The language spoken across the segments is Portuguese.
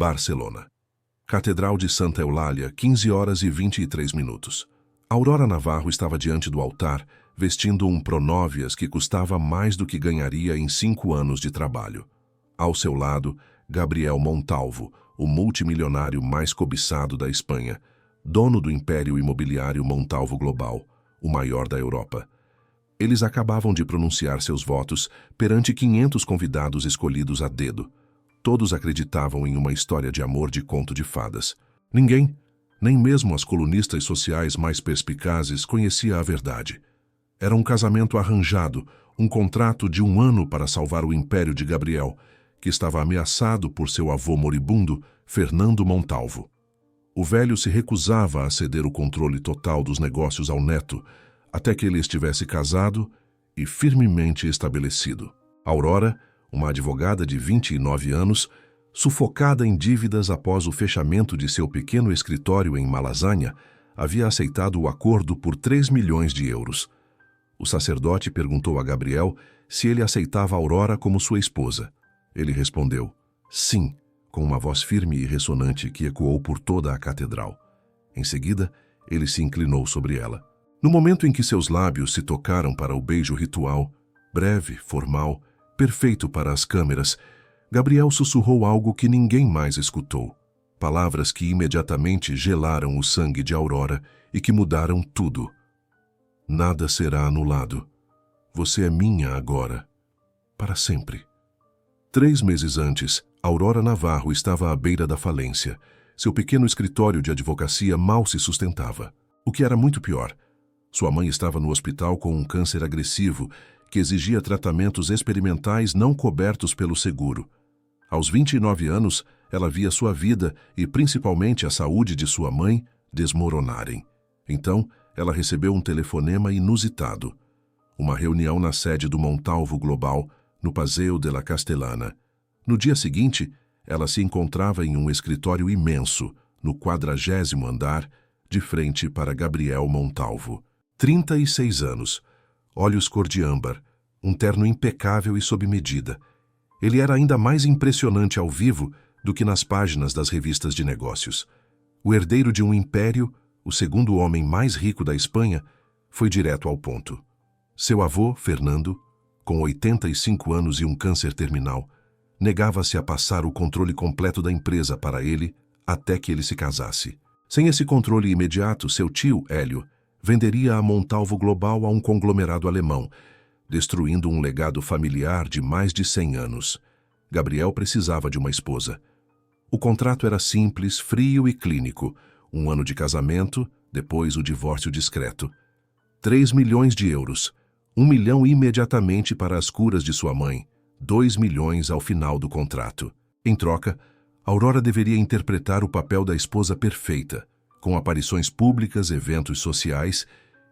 Barcelona. Catedral de Santa Eulália, 15h23. Aurora Navarro estava diante do altar, vestindo um pronóvias que custava mais do que ganharia em 5 anos de trabalho. Ao seu lado, Gabriel Montalvo, o multimilionário mais cobiçado da Espanha, dono do império imobiliário Montalvo Global, o maior da Europa. Eles acabavam de pronunciar seus votos perante 500 convidados escolhidos a dedo. Todos acreditavam em uma história de amor de conto de fadas. Ninguém, nem mesmo as colunistas sociais mais perspicazes, conhecia a verdade. Era um casamento arranjado, um contrato de 1 ano para salvar o império de Gabriel, que estava ameaçado por seu avô moribundo, Fernando Montalvo. O velho se recusava a ceder o controle total dos negócios ao neto, até que ele estivesse casado e firmemente estabelecido. Aurora, uma advogada de 29 anos, sufocada em dívidas após o fechamento de seu pequeno escritório em Malasanha, havia aceitado o acordo por 3 milhões de euros. O sacerdote perguntou a Gabriel se ele aceitava Aurora como sua esposa. Ele respondeu, sim, com uma voz firme e ressonante que ecoou por toda a catedral. Em seguida, ele se inclinou sobre ela. No momento em que seus lábios se tocaram para o beijo ritual, breve, formal, perfeito para as câmeras, Gabriel sussurrou algo que ninguém mais escutou. Palavras que imediatamente gelaram o sangue de Aurora e que mudaram tudo. Nada será anulado. Você é minha agora, para sempre. 3 meses antes, Aurora Navarro estava à beira da falência. Seu pequeno escritório de advocacia mal se sustentava. O que era muito pior, sua mãe estava no hospital com um câncer agressivo que exigia tratamentos experimentais não cobertos pelo seguro. Aos 29 anos, ela via sua vida e principalmente a saúde de sua mãe desmoronarem. Então, ela recebeu um telefonema inusitado. Uma reunião na sede do Montalvo Global, no Paseo de la Castellana. No dia seguinte, ela se encontrava em um escritório imenso, no 40º andar, de frente para Gabriel Montalvo. 36 anos, olhos cor de âmbar, um terno impecável e sob medida. Ele era ainda mais impressionante ao vivo do que nas páginas das revistas de negócios. O herdeiro de um império, o segundo homem mais rico da Espanha, foi direto ao ponto. Seu avô, Fernando, com 85 anos e um câncer terminal, negava-se a passar o controle completo da empresa para ele até que ele se casasse. Sem esse controle imediato, seu tio, Hélio, venderia a Montalvo Global a um conglomerado alemão, destruindo um legado familiar de mais de 100 anos. Gabriel precisava de uma esposa. O contrato era simples, frio e clínico. 1 ano de casamento, depois o divórcio discreto. 3 milhões de euros. 1 milhão imediatamente para as curas de sua mãe. 2 milhões ao final do contrato. Em troca, Aurora deveria interpretar o papel da esposa perfeita, com aparições públicas, eventos sociais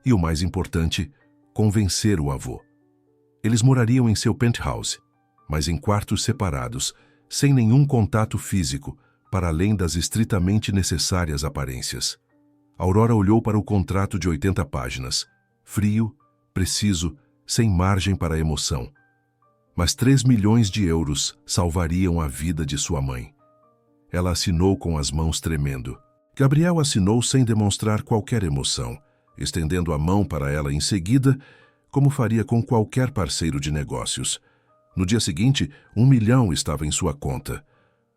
e, o mais importante, convencer o avô. Eles morariam em seu penthouse, mas em quartos separados, sem nenhum contato físico, para além das estritamente necessárias aparências. Aurora olhou para o contrato de 80 páginas, frio, preciso, sem margem para emoção. Mas 3 milhões de euros salvariam a vida de sua mãe. Ela assinou com as mãos tremendo. Gabriel assinou sem demonstrar qualquer emoção, estendendo a mão para ela em seguida, como faria com qualquer parceiro de negócios. No dia seguinte, 1 milhão estava em sua conta.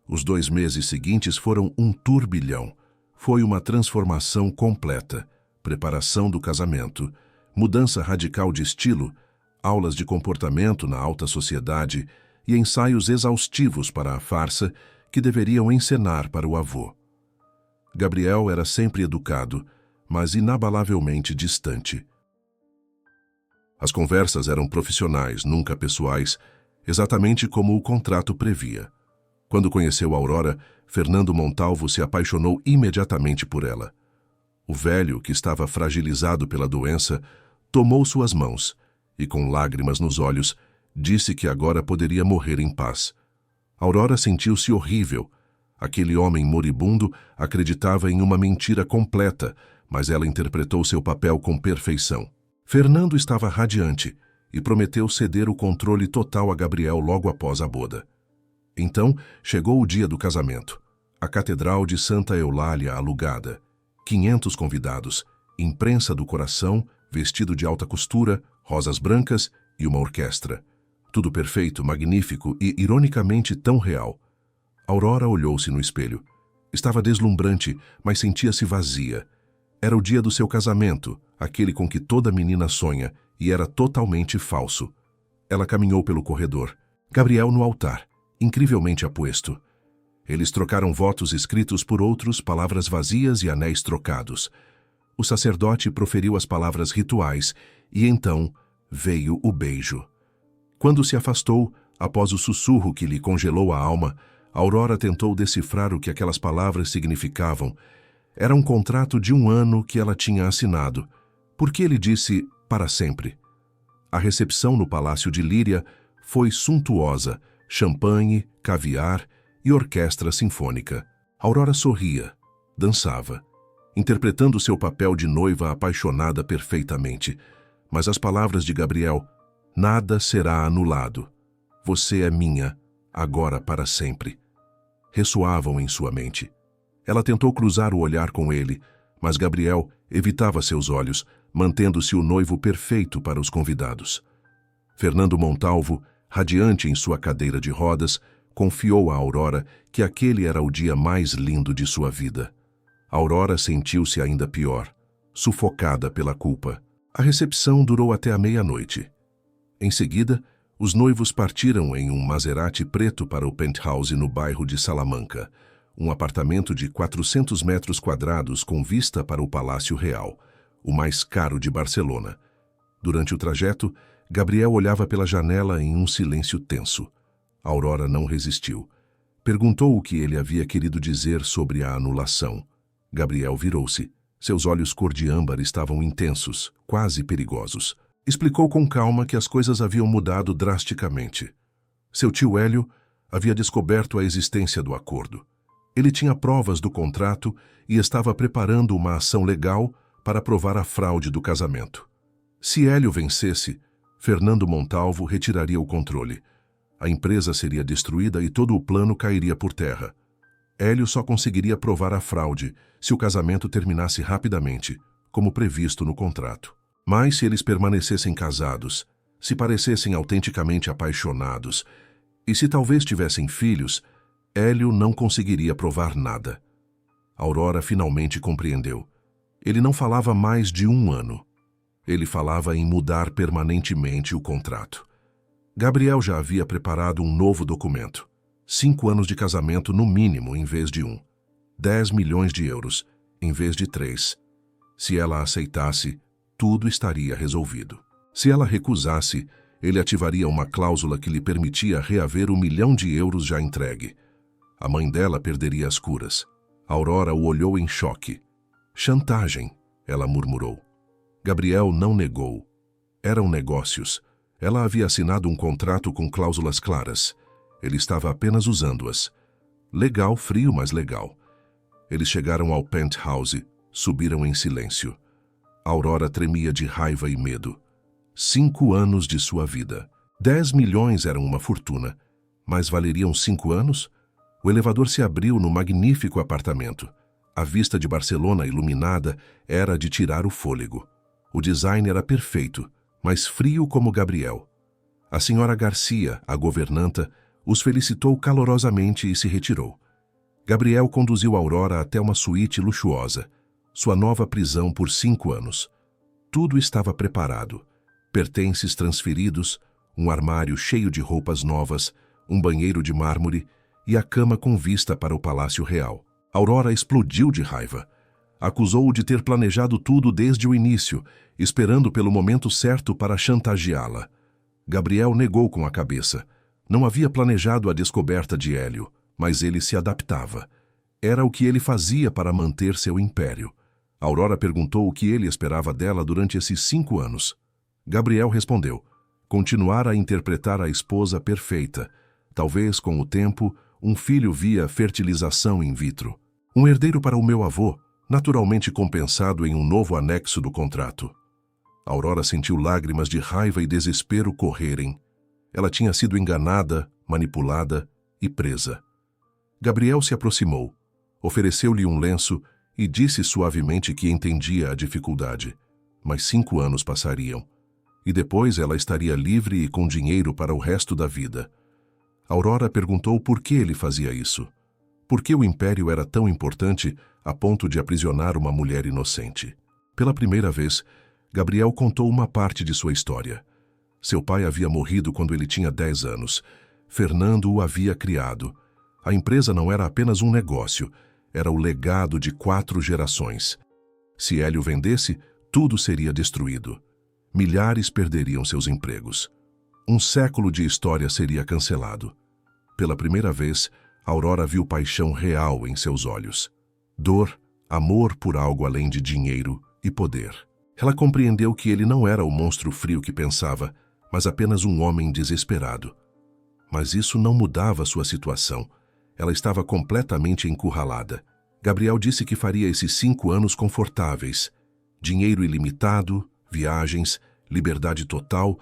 Os 2 meses seguintes foram um turbilhão. Foi uma transformação completa, preparação do casamento, mudança radical de estilo, aulas de comportamento na alta sociedade e ensaios exaustivos para a farsa que deveriam encenar para o avô. Gabriel era sempre educado, mas inabalavelmente distante. As conversas eram profissionais, nunca pessoais, exatamente como o contrato previa. Quando conheceu Aurora, Fernando Montalvo se apaixonou imediatamente por ela. O velho, que estava fragilizado pela doença, tomou suas mãos e, com lágrimas nos olhos, disse que agora poderia morrer em paz. Aurora sentiu-se horrível. Aquele homem moribundo acreditava em uma mentira completa, mas ela interpretou seu papel com perfeição. Fernando estava radiante e prometeu ceder o controle total a Gabriel logo após a boda. Então, chegou o dia do casamento. A Catedral de Santa Eulália alugada. 500 convidados. Imprensa do coração, vestido de alta costura, rosas brancas e uma orquestra. Tudo perfeito, magnífico e, ironicamente, tão real. Aurora olhou-se no espelho. Estava deslumbrante, mas sentia-se vazia. Era o dia do seu casamento, aquele com que toda menina sonha, e era totalmente falso. Ela caminhou pelo corredor. Gabriel no altar, incrivelmente apuesto. Eles trocaram votos escritos por outros, palavras vazias e anéis trocados. O sacerdote proferiu as palavras rituais, e então veio o beijo. Quando se afastou, após o sussurro que lhe congelou a alma, Aurora tentou decifrar o que aquelas palavras significavam. Era um contrato de 1 ano que ela tinha assinado. Por que ele disse para sempre? A recepção no Palácio de Líria foi suntuosa, champanhe, caviar e orquestra sinfônica. Aurora sorria, dançava, interpretando seu papel de noiva apaixonada perfeitamente. Mas as palavras de Gabriel, nada será anulado. Você é minha, agora para sempre, ressoavam em sua mente. Ela tentou cruzar o olhar com ele, mas Gabriel evitava seus olhos, mantendo-se o noivo perfeito para os convidados. Fernando Montalvo, radiante em sua cadeira de rodas, confiou a Aurora que aquele era o dia mais lindo de sua vida. Aurora sentiu-se ainda pior, sufocada pela culpa. A recepção durou até a meia-noite. Em seguida, os noivos partiram em um Maserati preto para o penthouse no bairro de Salamanca, um apartamento de 400 metros quadrados com vista para o Palácio Real, o mais caro de Barcelona. Durante o trajeto, Gabriel olhava pela janela em um silêncio tenso. Aurora não resistiu. Perguntou o que ele havia querido dizer sobre a anulação. Gabriel virou-se. Seus olhos cor de âmbar estavam intensos, quase perigosos. Explicou com calma que as coisas haviam mudado drasticamente. Seu tio Hélio havia descoberto a existência do acordo. Ele tinha provas do contrato e estava preparando uma ação legal para provar a fraude do casamento. Se Hélio vencesse, Fernando Montalvo retiraria o controle. A empresa seria destruída e todo o plano cairia por terra. Hélio só conseguiria provar a fraude se o casamento terminasse rapidamente, como previsto no contrato. Mas se eles permanecessem casados, se parecessem autenticamente apaixonados, e se talvez tivessem filhos, Hélio não conseguiria provar nada. Aurora finalmente compreendeu. Ele não falava mais de 1 ano. Ele falava em mudar permanentemente o contrato. Gabriel já havia preparado um novo documento. 5 anos de casamento no mínimo em vez de 1. 10 milhões de euros em vez de 3. Se ela aceitasse, tudo estaria resolvido. Se ela recusasse, ele ativaria uma cláusula que lhe permitia reaver 1 milhão de euros já entregue. A mãe dela perderia as curas. Aurora o olhou em choque. Chantagem, ela murmurou. Gabriel não negou. Eram negócios. Ela havia assinado um contrato com cláusulas claras. Ele estava apenas usando-as. Legal, frio, mas legal. Eles chegaram ao penthouse, subiram em silêncio. Aurora tremia de raiva e medo. 5 anos de sua vida. 10 milhões eram uma fortuna. Mas valeriam 5 anos? O elevador se abriu no magnífico apartamento. A vista de Barcelona iluminada era de tirar o fôlego. O design era perfeito, mas frio como Gabriel. A senhora Garcia, a governanta, os felicitou calorosamente e se retirou. Gabriel conduziu Aurora até uma suíte luxuosa, sua nova prisão por 5 anos. Tudo estava preparado. Pertences transferidos, um armário cheio de roupas novas, um banheiro de mármore e a cama com vista para o Palácio Real. Aurora explodiu de raiva. Acusou-o de ter planejado tudo desde o início, esperando pelo momento certo para chantageá-la. Gabriel negou com a cabeça. Não havia planejado a descoberta de Hélio, mas ele se adaptava. Era o que ele fazia para manter seu império. Aurora perguntou o que ele esperava dela durante esses 5 anos. Gabriel respondeu: continuar a interpretar a esposa perfeita. Talvez, com o tempo, um filho via fertilização in vitro. Um herdeiro para o meu avô, naturalmente compensado em um novo anexo do contrato. Aurora sentiu lágrimas de raiva e desespero correrem. Ela tinha sido enganada, manipulada e presa. Gabriel se aproximou, Ofereceu-lhe um lenço e disse suavemente que entendia a dificuldade. Mas 5 anos passariam. E depois ela estaria livre e com dinheiro para o resto da vida. Aurora perguntou por que ele fazia isso. Por que o império era tão importante a ponto de aprisionar uma mulher inocente? Pela primeira vez, Gabriel contou uma parte de sua história. Seu pai havia morrido quando ele tinha 10 anos. Fernando o havia criado. A empresa não era apenas um negócio, era o legado de 4 gerações. Se Hélio vendesse, tudo seria destruído. Milhares perderiam seus empregos. Um século de história seria cancelado. Pela primeira vez, Aurora viu paixão real em seus olhos. Dor, amor por algo além de dinheiro e poder. Ela compreendeu que ele não era o monstro frio que pensava, mas apenas um homem desesperado. Mas isso não mudava sua situação. Ela estava completamente encurralada. Gabriel disse que faria esses 5 anos confortáveis. Dinheiro ilimitado, viagens, liberdade total,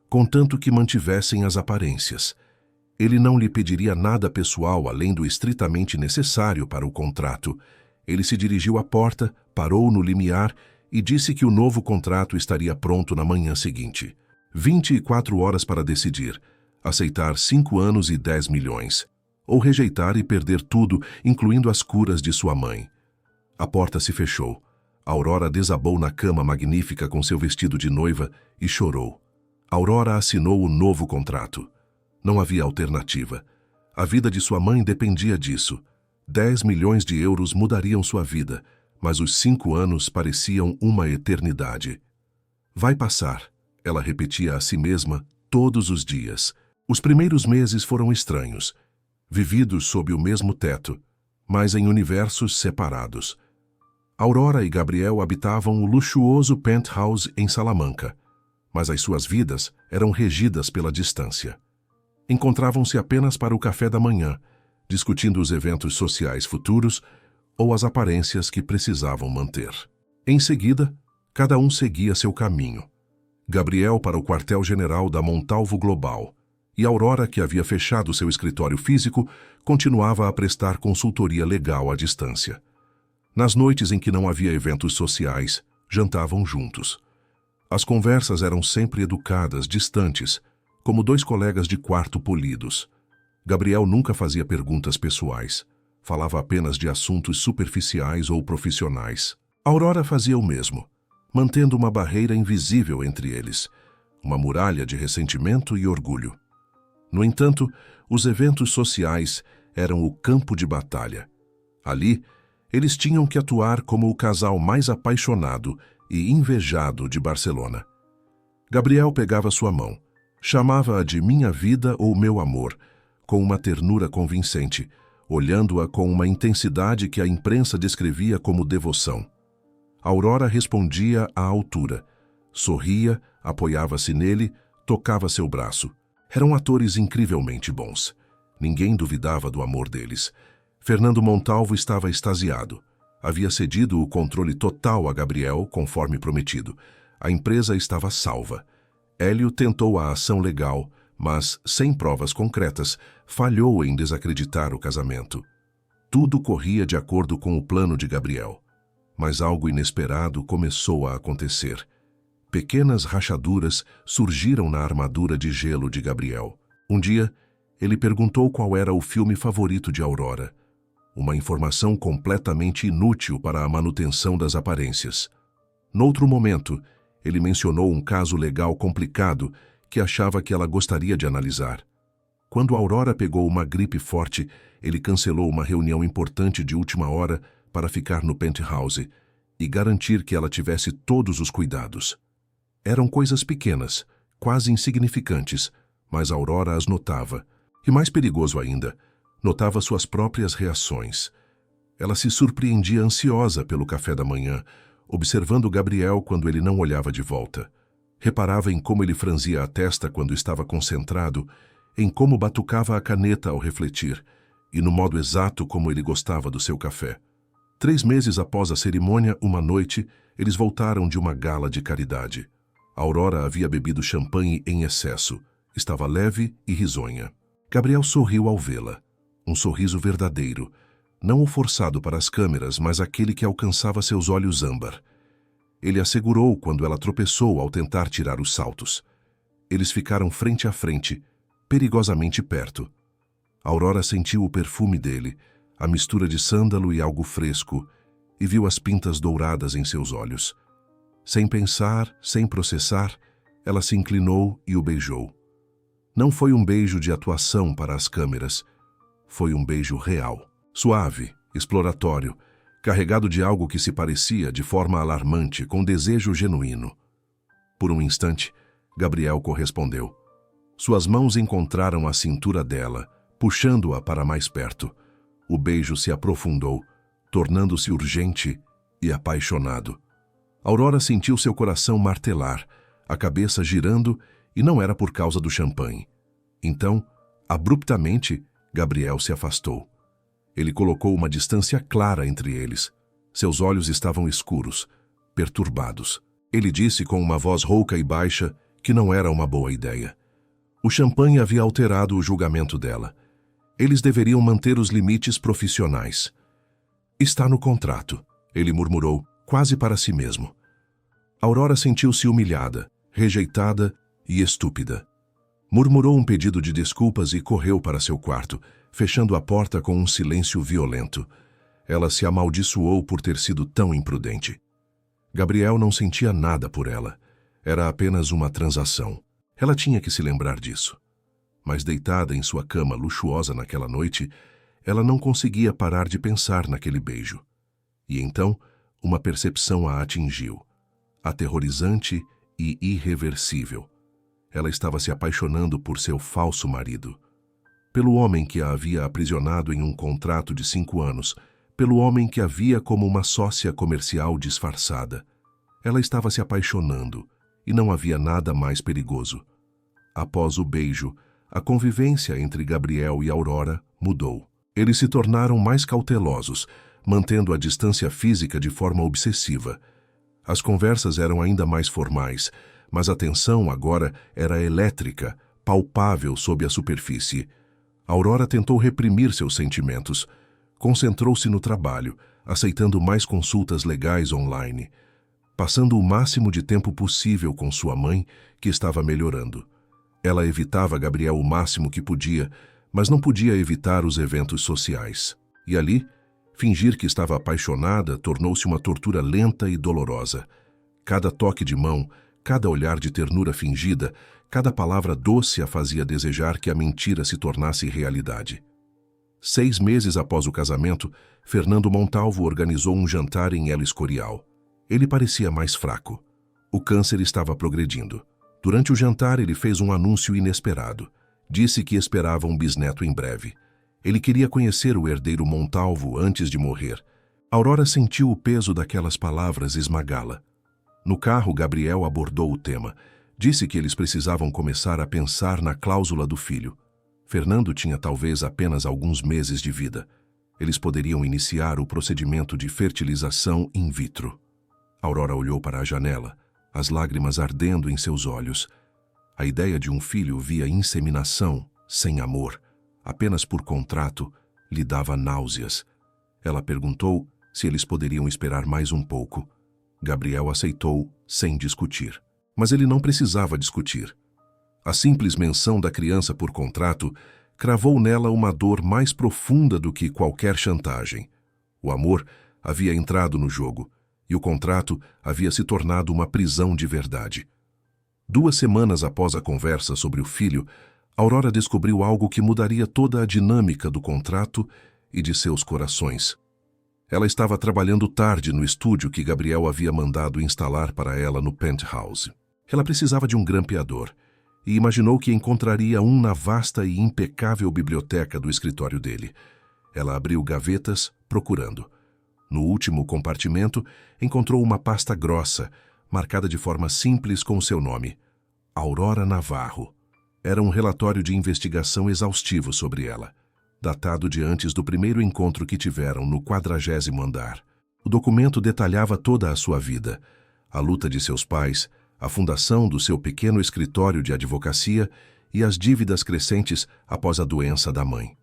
contanto que mantivessem as aparências. Ele não lhe pediria nada pessoal além do estritamente necessário para o contrato. Ele se dirigiu à porta, parou no limiar e disse que o novo contrato estaria pronto na manhã seguinte. 24 horas para decidir, aceitar 5 anos e 10 milhões, ou rejeitar e perder tudo, incluindo as curas de sua mãe. A porta se fechou. Aurora desabou na cama magnífica com seu vestido de noiva e chorou. Aurora assinou o novo contrato. Não havia alternativa. A vida de sua mãe dependia disso. 10 milhões de euros mudariam sua vida, mas os 5 anos pareciam uma eternidade. Vai passar, ela repetia a si mesma todos os dias. Os primeiros meses foram estranhos, vividos sob o mesmo teto, mas em universos separados. Aurora e Gabriel habitavam o luxuoso penthouse em Salamanca, mas as suas vidas eram regidas pela distância. Encontravam-se apenas para o café da manhã, discutindo os eventos sociais futuros ou as aparências que precisavam manter. Em seguida, cada um seguia seu caminho. Gabriel para o quartel-general da Montalvo Global, e Aurora, que havia fechado seu escritório físico, continuava a prestar consultoria legal à distância. Nas noites em que não havia eventos sociais, jantavam juntos. As conversas eram sempre educadas, distantes, como 2 colegas de quarto polidos. Gabriel nunca fazia perguntas pessoais. Falava apenas de assuntos superficiais ou profissionais. Aurora fazia o mesmo, mantendo uma barreira invisível entre eles, uma muralha de ressentimento e orgulho. No entanto, os eventos sociais eram o campo de batalha. Ali, eles tinham que atuar como o casal mais apaixonado e invejado de Barcelona. Gabriel pegava sua mão, chamava-a de minha vida ou meu amor, com uma ternura convincente, olhando-a com uma intensidade que a imprensa descrevia como devoção. Aurora respondia à altura, sorria, apoiava-se nele, tocava seu braço. Eram atores incrivelmente bons. Ninguém duvidava do amor deles. Fernando Montalvo estava extasiado. Havia cedido o controle total a Gabriel, conforme prometido. A empresa estava salva. Hélio tentou a ação legal, mas, sem provas concretas, falhou em desacreditar o casamento. Tudo corria de acordo com o plano de Gabriel. Mas algo inesperado começou a acontecer. Pequenas rachaduras surgiram na armadura de gelo de Gabriel. Um dia, ele perguntou qual era o filme favorito de Aurora. Uma informação completamente inútil para a manutenção das aparências. Noutro momento, ele mencionou um caso legal complicado que achava que ela gostaria de analisar. Quando Aurora pegou uma gripe forte, ele cancelou uma reunião importante de última hora para ficar no penthouse e garantir que ela tivesse todos os cuidados. Eram coisas pequenas, quase insignificantes, mas Aurora as notava. E mais perigoso ainda, notava suas próprias reações. Ela se surpreendia ansiosa pelo café da manhã, observando Gabriel quando ele não olhava de volta. Reparava em como ele franzia a testa quando estava concentrado, em como batucava a caneta ao refletir, e no modo exato como ele gostava do seu café. 3 meses após a cerimônia, uma noite, eles voltaram de uma gala de caridade. Aurora havia bebido champanhe em excesso. Estava leve e risonha. Gabriel sorriu ao vê-la. Um sorriso verdadeiro. não o forçado para as câmeras, mas aquele que alcançava seus olhos âmbar. Ele a segurou quando ela tropeçou ao tentar tirar os saltos. Eles ficaram frente a frente, perigosamente perto. Aurora sentiu o perfume dele, a mistura de sândalo e algo fresco, e viu as pintas douradas em seus olhos. Sem pensar, sem processar, ela se inclinou e o beijou. Não foi um beijo de atuação para as câmeras. Foi um beijo real. Suave, exploratório, carregado de algo que se parecia, de forma alarmante, com desejo genuíno. Por um instante, Gabriel correspondeu. Suas mãos encontraram a cintura dela, puxando-a para mais perto. O beijo se aprofundou, tornando-se urgente e apaixonado. Aurora sentiu seu coração martelar, a cabeça girando, e não era por causa do champanhe. Então, abruptamente, Gabriel se afastou. Ele colocou uma distância clara entre eles. Seus olhos estavam escuros, perturbados. Ele disse com uma voz rouca e baixa que não era uma boa ideia. O champanhe havia alterado o julgamento dela. Eles deveriam manter os limites profissionais. Está no contrato, ele murmurou, quase para si mesmo. Aurora sentiu-se humilhada, rejeitada e estúpida. Murmurou um pedido de desculpas e correu para seu quarto, fechando a porta com um silêncio violento. Ela se amaldiçoou por ter sido tão imprudente. Gabriel não sentia nada por ela. Era apenas uma transação. Ela tinha que se lembrar disso. Mas deitada em sua cama luxuosa naquela noite, ela não conseguia parar de pensar naquele beijo. E então, uma percepção a atingiu. Aterrorizante e irreversível. Ela estava se apaixonando por seu falso marido. Pelo homem que a havia aprisionado em um contrato de 5 anos, pelo homem que a via como uma sócia comercial disfarçada. Ela estava se apaixonando, e não havia nada mais perigoso. Após o beijo, a convivência entre Gabriel e Aurora mudou. Eles se tornaram mais cautelosos, mantendo a distância física de forma obsessiva. As conversas eram ainda mais formais, mas a tensão agora era elétrica, palpável sob a superfície. Aurora tentou reprimir seus sentimentos. Concentrou-se no trabalho, aceitando mais consultas legais online, passando o máximo de tempo possível com sua mãe, que estava melhorando. Ela evitava Gabriel o máximo que podia, mas não podia evitar os eventos sociais. E ali, fingir que estava apaixonada tornou-se uma tortura lenta e dolorosa. Cada toque de mão, cada olhar de ternura fingida, cada palavra doce a fazia desejar que a mentira se tornasse realidade. 6 meses após o casamento, Fernando Montalvo organizou um jantar em El Escorial. Ele parecia mais fraco. O câncer estava progredindo. Durante o jantar, ele fez um anúncio inesperado. Disse que esperava um bisneto em breve. Ele queria conhecer o herdeiro Montalvo antes de morrer. Aurora sentiu o peso daquelas palavras esmagá-la. No carro, Gabriel abordou o tema. Disse que eles precisavam começar a pensar na cláusula do filho. Fernando tinha talvez apenas alguns meses de vida. Eles poderiam iniciar o procedimento de fertilização in vitro. Aurora olhou para a janela, as lágrimas ardendo em seus olhos. A ideia de um filho via inseminação, sem amor, apenas por contrato, lhe dava náuseas. Ela perguntou se eles poderiam esperar mais um pouco. Gabriel aceitou, sem discutir. Mas ele não precisava discutir. A simples menção da criança por contrato cravou nela uma dor mais profunda do que qualquer chantagem. O amor havia entrado no jogo, e o contrato havia se tornado uma prisão de verdade. 2 semanas após a conversa sobre o filho, Aurora descobriu algo que mudaria toda a dinâmica do contrato e de seus corações. Ela estava trabalhando tarde no estúdio que Gabriel havia mandado instalar para ela no penthouse. Ela precisava de um grampeador e imaginou que encontraria um na vasta e impecável biblioteca do escritório dele. Ela abriu gavetas, procurando. No último compartimento, encontrou uma pasta grossa, marcada de forma simples com seu nome, Aurora Navarro. Era um relatório de investigação exaustivo sobre ela, datado de antes do primeiro encontro que tiveram no 40º andar. O documento detalhava toda a sua vida, a luta de seus pais, a fundação do seu pequeno escritório de advocacia e as dívidas crescentes após a doença da mãe.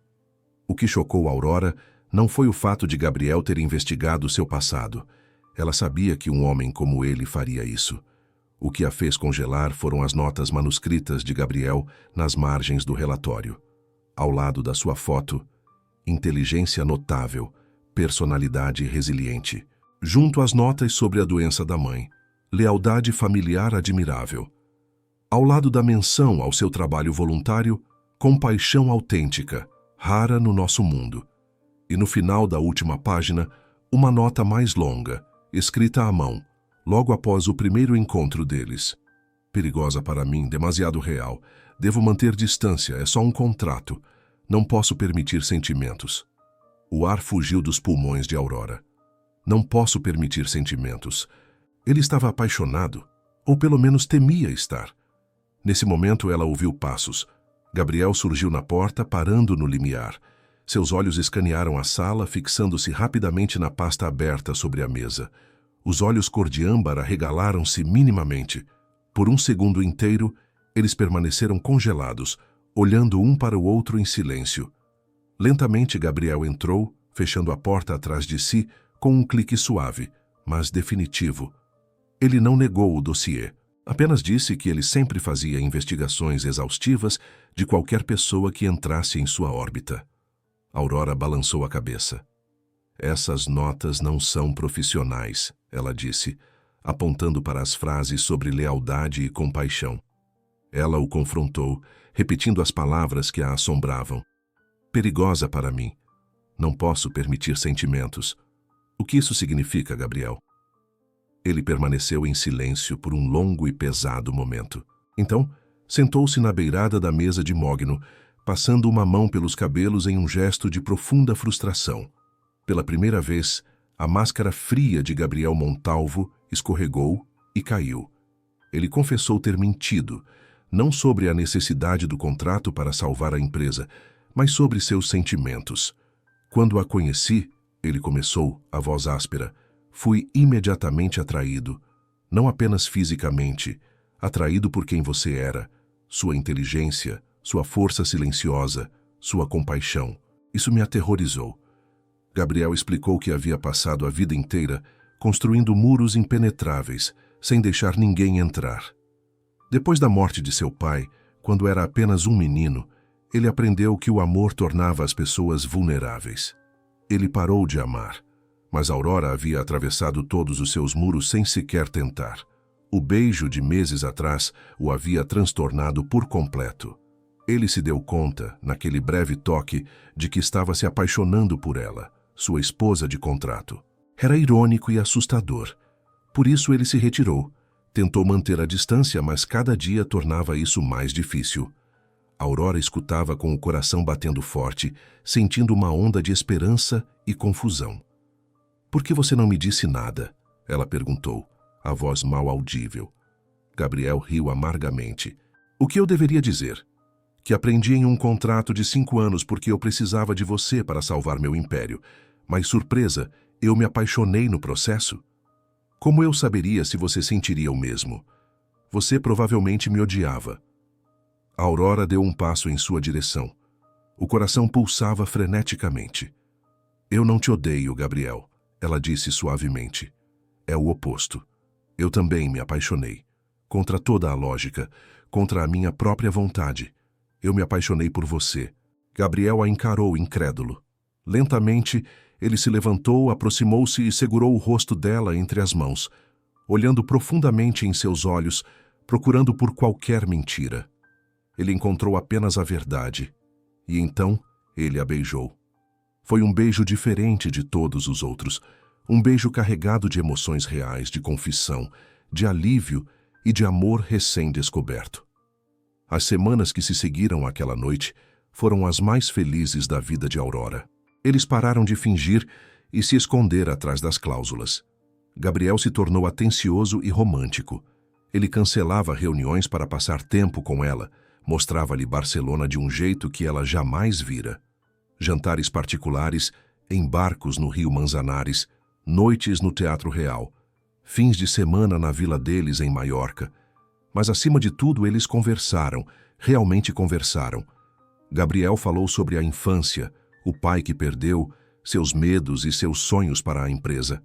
O que chocou Aurora Não foi o fato de Gabriel ter investigado seu passado. Ela sabia que um homem como ele faria isso. O que a fez congelar foram as notas manuscritas de Gabriel nas margens do relatório. Ao lado da sua foto, inteligência notável, personalidade resiliente. Junto às notas sobre a doença da mãe, lealdade familiar admirável. Ao lado da menção ao seu trabalho voluntário, compaixão autêntica, rara no nosso mundo. E no final da última página, uma nota mais longa, escrita à mão, logo após o primeiro encontro deles. Perigosa para mim, demasiado real. Devo manter distância, é só um contrato. Não posso permitir sentimentos. O ar fugiu dos pulmões de Aurora. Não posso permitir sentimentos. Ele estava apaixonado, ou pelo menos temia estar. Nesse momento ela ouviu passos. Gabriel surgiu na porta, parando no limiar. Seus olhos escanearam a sala, fixando-se rapidamente na pasta aberta sobre a mesa. Os olhos cor de âmbar arregalaram-se minimamente. Por um segundo inteiro, eles permaneceram congelados, olhando um para o outro em silêncio. Lentamente Gabriel entrou, fechando a porta atrás de si, com um clique suave, mas definitivo. Ele não negou o dossiê. Apenas disse que ele sempre fazia investigações exaustivas de qualquer pessoa que entrasse em sua órbita. Aurora balançou a cabeça. Essas notas não são profissionais, ela disse, apontando para as frases sobre lealdade e compaixão. Ela o confrontou, repetindo as palavras que a assombravam. Perigosa para mim. Não posso permitir sentimentos. O que isso significa, Gabriel? Ele permaneceu em silêncio por um longo e pesado momento. Então, sentou-se na beirada da mesa de mogno, passando uma mão pelos cabelos em um gesto de profunda frustração. Pela primeira vez, a máscara fria de Gabriel Montalvo escorregou e caiu. Ele confessou ter mentido, não sobre a necessidade do contrato para salvar a empresa, mas sobre seus sentimentos. Quando a conheci, ele começou, a voz áspera, fui imediatamente atraído, não apenas fisicamente, atraído por quem você era, sua inteligência, sua força silenciosa, sua compaixão. Isso me aterrorizou. Gabriel explicou que havia passado a vida inteira construindo muros impenetráveis, sem deixar ninguém entrar. Depois da morte de seu pai, quando era apenas um menino, ele aprendeu que o amor tornava as pessoas vulneráveis. Ele parou de amar, mas Aurora havia atravessado todos os seus muros sem sequer tentar. O beijo de meses atrás o havia transtornado por completo. Ele se deu conta, naquele breve toque, de que estava se apaixonando por ela, sua esposa de contrato. Era irônico e assustador. Por isso ele se retirou. Tentou manter a distância, mas cada dia tornava isso mais difícil. Aurora escutava com o coração batendo forte, sentindo uma onda de esperança e confusão. "Por que você não me disse nada?" ela perguntou, a voz mal audível. Gabriel riu amargamente. "O que eu deveria dizer? Que aprendi em um contrato de 5 anos porque eu precisava de você para salvar meu império. Mas, surpresa, eu me apaixonei no processo? Como eu saberia se você sentiria o mesmo? Você provavelmente me odiava." A Aurora deu um passo em sua direção. O coração pulsava freneticamente. "Eu não te odeio, Gabriel," ela disse suavemente. "É o oposto. Eu também me apaixonei. Contra toda a lógica, contra a minha própria vontade. Eu me apaixonei por você." Gabriel a encarou incrédulo. Lentamente, ele se levantou, aproximou-se e segurou o rosto dela entre as mãos, olhando profundamente em seus olhos, procurando por qualquer mentira. Ele encontrou apenas a verdade. E então, ele a beijou. Foi um beijo diferente de todos os outros, um beijo carregado de emoções reais, de confissão, de alívio e de amor recém-descoberto. As semanas que se seguiram àquela noite foram as mais felizes da vida de Aurora. Eles pararam de fingir e se esconder atrás das cláusulas. Gabriel se tornou atencioso e romântico. Ele cancelava reuniões para passar tempo com ela, mostrava-lhe Barcelona de um jeito que ela jamais vira. Jantares particulares, em barcos no Rio Manzanares, noites no Teatro Real, fins de semana na vila deles em Maiorca. Mas, acima de tudo, eles conversaram, realmente conversaram. Gabriel falou sobre a infância, o pai que perdeu, seus medos e seus sonhos para a empresa.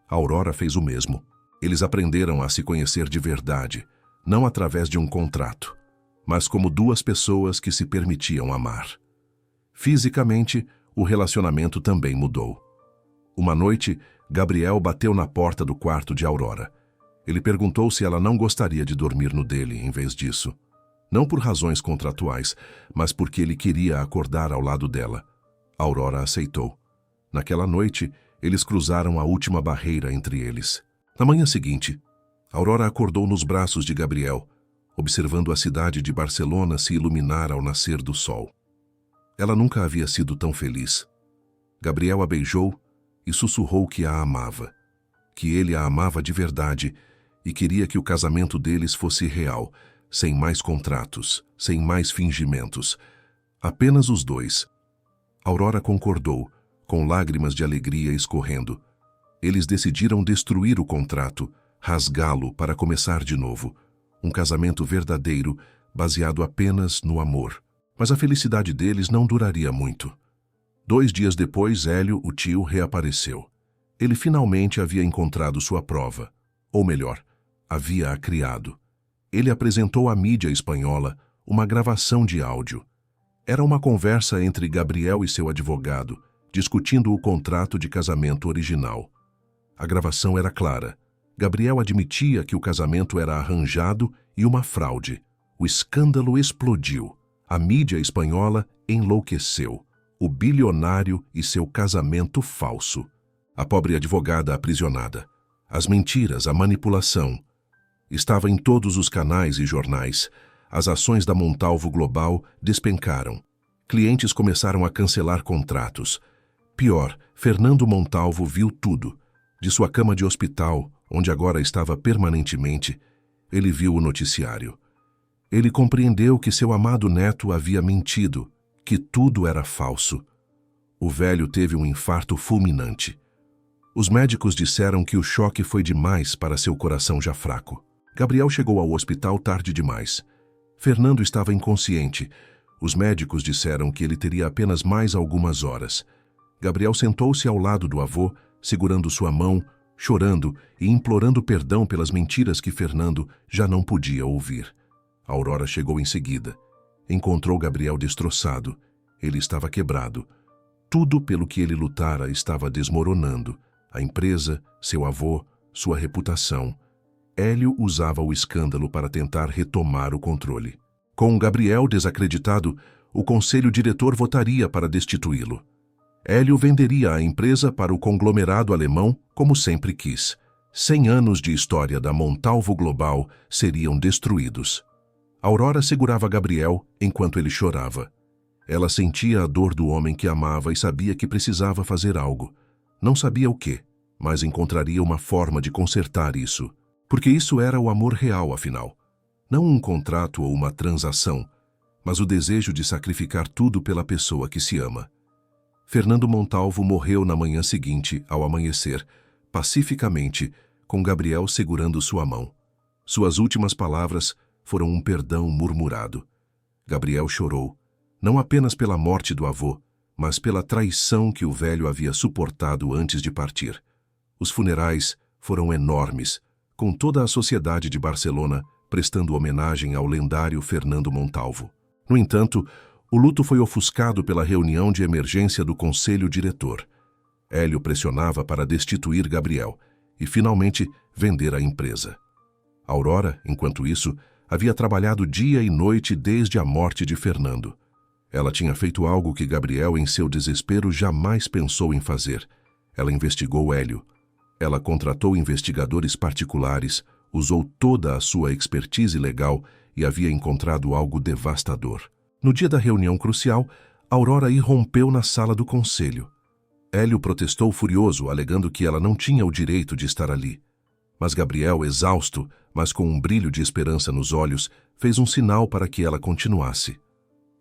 Aurora fez o mesmo. Eles aprenderam a se conhecer de verdade, não através de um contrato, mas como duas pessoas que se permitiam amar. Fisicamente, o relacionamento também mudou. Uma noite, Gabriel bateu na porta do quarto de Aurora. Ele perguntou se ela não gostaria de dormir no dele em vez disso. Não por razões contratuais, mas porque ele queria acordar ao lado dela. Aurora aceitou. Naquela noite, eles cruzaram a última barreira entre eles. Na manhã seguinte, Aurora acordou nos braços de Gabriel, observando a cidade de Barcelona se iluminar ao nascer do sol. Ela nunca havia sido tão feliz. Gabriel a beijou e sussurrou que a amava, que ele a amava de verdade e queria que o casamento deles fosse real, sem mais contratos, sem mais fingimentos. Apenas os dois. Aurora concordou, com lágrimas de alegria escorrendo. Eles decidiram destruir o contrato, rasgá-lo para começar de novo. Um casamento verdadeiro, baseado apenas no amor. Mas a felicidade deles não duraria muito. 2 dias depois, Hélio, o tio, reapareceu. Ele finalmente havia encontrado sua prova. Ou melhor, havia-a criado. Ele apresentou à mídia espanhola uma gravação de áudio. Era uma conversa entre Gabriel e seu advogado, discutindo o contrato de casamento original. A gravação era clara. Gabriel admitia que o casamento era arranjado e uma fraude. O escândalo explodiu. A mídia espanhola enlouqueceu. O bilionário e seu casamento falso. A pobre advogada aprisionada. As mentiras, a manipulação. Estava em todos os canais e jornais. As ações da Montalvo Global despencaram. Clientes começaram a cancelar contratos. Pior, Fernando Montalvo viu tudo. De sua cama de hospital, onde agora estava permanentemente, ele viu o noticiário. Ele compreendeu que seu amado neto havia mentido, que tudo era falso. O velho teve um infarto fulminante. Os médicos disseram que o choque foi demais para seu coração já fraco. Gabriel chegou ao hospital tarde demais. Fernando estava inconsciente. Os médicos disseram que ele teria apenas mais algumas horas. Gabriel sentou-se ao lado do avô, segurando sua mão, chorando e implorando perdão pelas mentiras que Fernando já não podia ouvir. Aurora chegou em seguida. Encontrou Gabriel destroçado. Ele estava quebrado. Tudo pelo que ele lutara estava desmoronando. A empresa, seu avô, sua reputação. Hélio usava o escândalo para tentar retomar o controle. Com Gabriel desacreditado, o conselho diretor votaria para destituí-lo. Hélio venderia a empresa para o conglomerado alemão como sempre quis. 100 anos de história da Montalvo Global seriam destruídos. Aurora segurava Gabriel enquanto ele chorava. Ela sentia a dor do homem que amava e sabia que precisava fazer algo. Não sabia o quê, mas encontraria uma forma de consertar isso. Porque isso era o amor real, afinal. Não um contrato ou uma transação, mas o desejo de sacrificar tudo pela pessoa que se ama. Fernando Montalvo morreu na manhã seguinte, ao amanhecer, pacificamente, com Gabriel segurando sua mão. Suas últimas palavras foram um perdão murmurado. Gabriel chorou, não apenas pela morte do avô, mas pela traição que o velho havia suportado antes de partir. Os funerais foram enormes, com toda a sociedade de Barcelona prestando homenagem ao lendário Fernando Montalvo. No entanto, o luto foi ofuscado pela reunião de emergência do conselho diretor. Hélio pressionava para destituir Gabriel e, finalmente, vender a empresa. Aurora, enquanto isso, havia trabalhado dia e noite desde a morte de Fernando. Ela tinha feito algo que Gabriel, em seu desespero, jamais pensou em fazer. Ela investigou Hélio. Ela contratou investigadores particulares, usou toda a sua expertise legal e havia encontrado algo devastador. No dia da reunião crucial, Aurora irrompeu na sala do conselho. Hélio protestou furioso, alegando que ela não tinha o direito de estar ali. Mas Gabriel, exausto, mas com um brilho de esperança nos olhos, fez um sinal para que ela continuasse.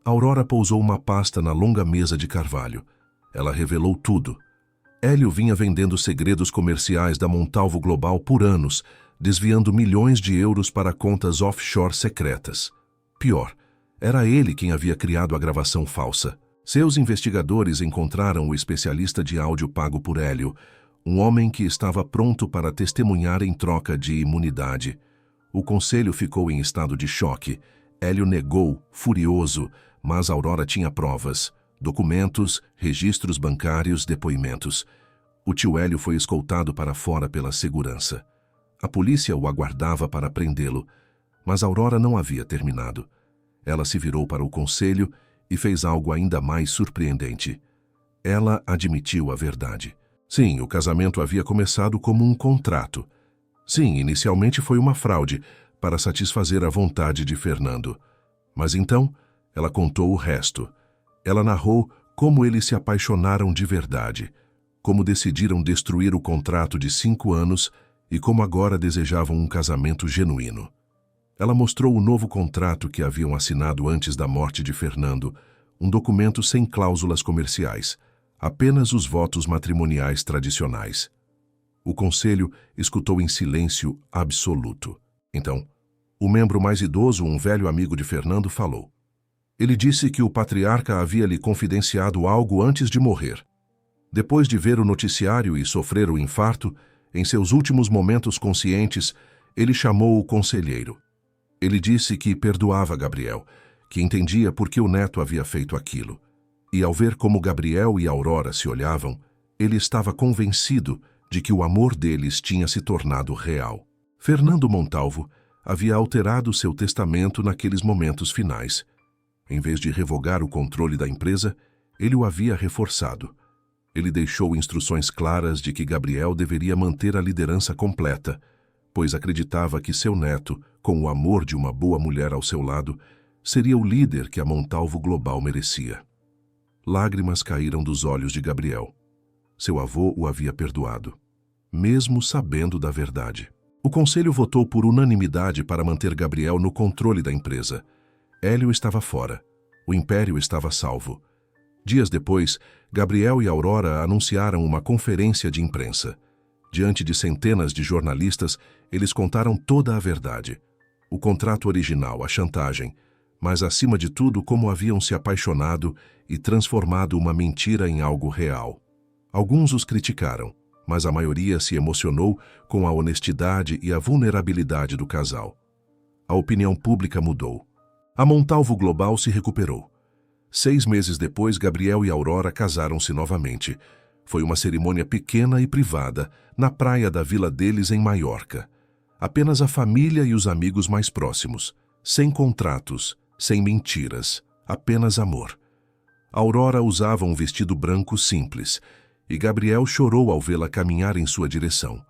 Aurora pousou uma pasta na longa mesa de carvalho. Ela revelou tudo. Hélio vinha vendendo segredos comerciais da Montalvo Global por anos, desviando milhões de euros para contas offshore secretas. Pior, era ele quem havia criado a gravação falsa. Seus investigadores encontraram o especialista de áudio pago por Hélio, um homem que estava pronto para testemunhar em troca de imunidade. O conselho ficou em estado de choque. Hélio negou, furioso, mas Aurora tinha provas, documentos, registros bancários, depoimentos. O tio Hélio foi escoltado para fora pela segurança. A polícia o aguardava para prendê-lo, mas Aurora não havia terminado. Ela se virou para o conselho e fez algo ainda mais surpreendente. Ela admitiu a verdade. Sim, o casamento havia começado como um contrato. Sim, inicialmente foi uma fraude para satisfazer a vontade de Fernando. Mas então, ela contou o resto. Ela narrou como eles se apaixonaram de verdade, como decidiram destruir o contrato de 5 anos e como agora desejavam um casamento genuíno. Ela mostrou o novo contrato que haviam assinado antes da morte de Fernando, um documento sem cláusulas comerciais, apenas os votos matrimoniais tradicionais. O conselho escutou em silêncio absoluto. Então, o membro mais idoso, um velho amigo de Fernando, falou. Ele disse que o patriarca havia lhe confidenciado algo antes de morrer. Depois de ver o noticiário e sofrer o infarto, em seus últimos momentos conscientes, ele chamou o conselheiro. Ele disse que perdoava Gabriel, que entendia por que o neto havia feito aquilo. E ao ver como Gabriel e Aurora se olhavam, ele estava convencido de que o amor deles tinha se tornado real. Fernando Montalvo havia alterado seu testamento naqueles momentos finais. Em vez de revogar o controle da empresa, ele o havia reforçado. Ele deixou instruções claras de que Gabriel deveria manter a liderança completa, pois acreditava que seu neto, com o amor de uma boa mulher ao seu lado, seria o líder que a Montalvo Global merecia. Lágrimas caíram dos olhos de Gabriel. Seu avô o havia perdoado, mesmo sabendo da verdade. O conselho votou por unanimidade para manter Gabriel no controle da empresa. Hélio estava fora. O império estava salvo. Dias depois, Gabriel e Aurora anunciaram uma conferência de imprensa. Diante de centenas de jornalistas, eles contaram toda a verdade. O contrato original, a chantagem, mas acima de tudo como haviam se apaixonado e transformado uma mentira em algo real. Alguns os criticaram, mas a maioria se emocionou com a honestidade e a vulnerabilidade do casal. A opinião pública mudou. A Montalvo Global se recuperou. 6 meses depois, Gabriel e Aurora casaram-se novamente. Foi uma cerimônia pequena e privada, na praia da vila deles em Maiorca. Apenas a família e os amigos mais próximos, sem contratos, sem mentiras, apenas amor. Aurora usava um vestido branco simples, e Gabriel chorou ao vê-la caminhar em sua direção.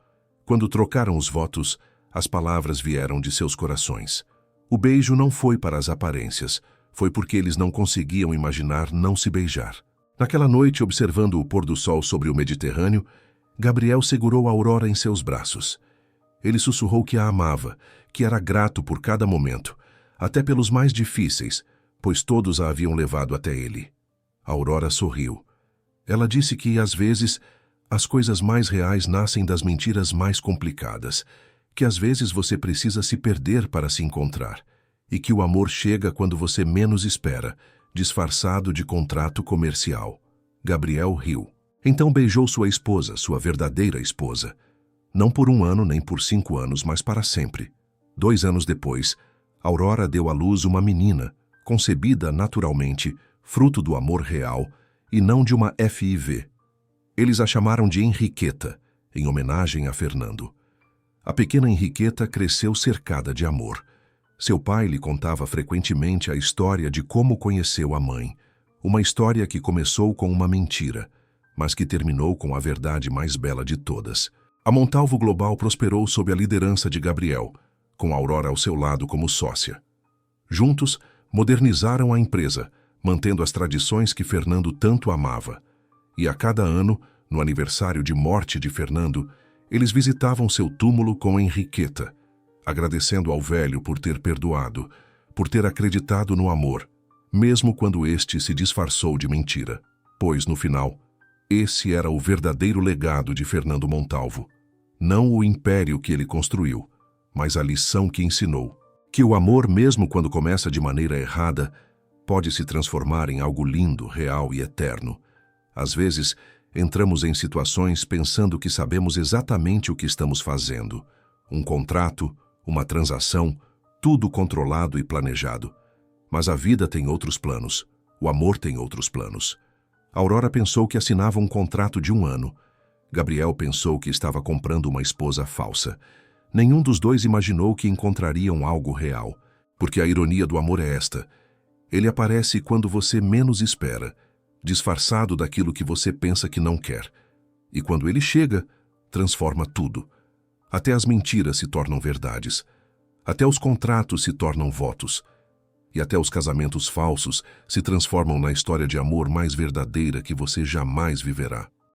Quando trocaram os votos, as palavras vieram de seus corações. O beijo não foi para as aparências, foi porque eles não conseguiam imaginar não se beijar. Naquela noite, observando o pôr do sol sobre o Mediterrâneo, Gabriel segurou Aurora em seus braços. Ele sussurrou que a amava, que era grato por cada momento, até pelos mais difíceis, pois todos a haviam levado até ele. Aurora sorriu. Ela disse que, às vezes, as coisas mais reais nascem das mentiras mais complicadas, que às vezes você precisa se perder para se encontrar, e que o amor chega quando você menos espera, disfarçado de contrato comercial. Gabriel riu. Então beijou sua esposa, sua verdadeira esposa. Não por 1 ano nem por 5 anos, mas para sempre. 2 anos depois, Aurora deu à luz uma menina, concebida naturalmente, fruto do amor real, e não de uma FIV. Eles a chamaram de Henriqueta, em homenagem a Fernando. A pequena Henriqueta cresceu cercada de amor. Seu pai lhe contava frequentemente a história de como conheceu a mãe, uma história que começou com uma mentira, mas que terminou com a verdade mais bela de todas. A Montalvo Global prosperou sob a liderança de Gabriel, com Aurora ao seu lado como sócia. Juntos, modernizaram a empresa, mantendo as tradições que Fernando tanto amava. E a cada ano, no aniversário de morte de Fernando, eles visitavam seu túmulo com Henriqueta, agradecendo ao velho por ter perdoado, por ter acreditado no amor, mesmo quando este se disfarçou de mentira. Pois, no final, esse era o verdadeiro legado de Fernando Montalvo. Não o império que ele construiu, mas a lição que ensinou. Que o amor, mesmo quando começa de maneira errada, pode se transformar em algo lindo, real e eterno. Às vezes, entramos em situações pensando que sabemos exatamente o que estamos fazendo. Um contrato, uma transação, tudo controlado e planejado. Mas a vida tem outros planos. O amor tem outros planos. Aurora pensou que assinava um contrato de 1 ano. Gabriel pensou que estava comprando uma esposa falsa. Nenhum dos dois imaginou que encontrariam algo real. Porque a ironia do amor é esta: ele aparece quando você menos espera, disfarçado daquilo que você pensa que não quer. E quando ele chega, transforma tudo. Até as mentiras se tornam verdades. Até os contratos se tornam votos. E até os casamentos falsos se transformam na história de amor mais verdadeira que você jamais viverá.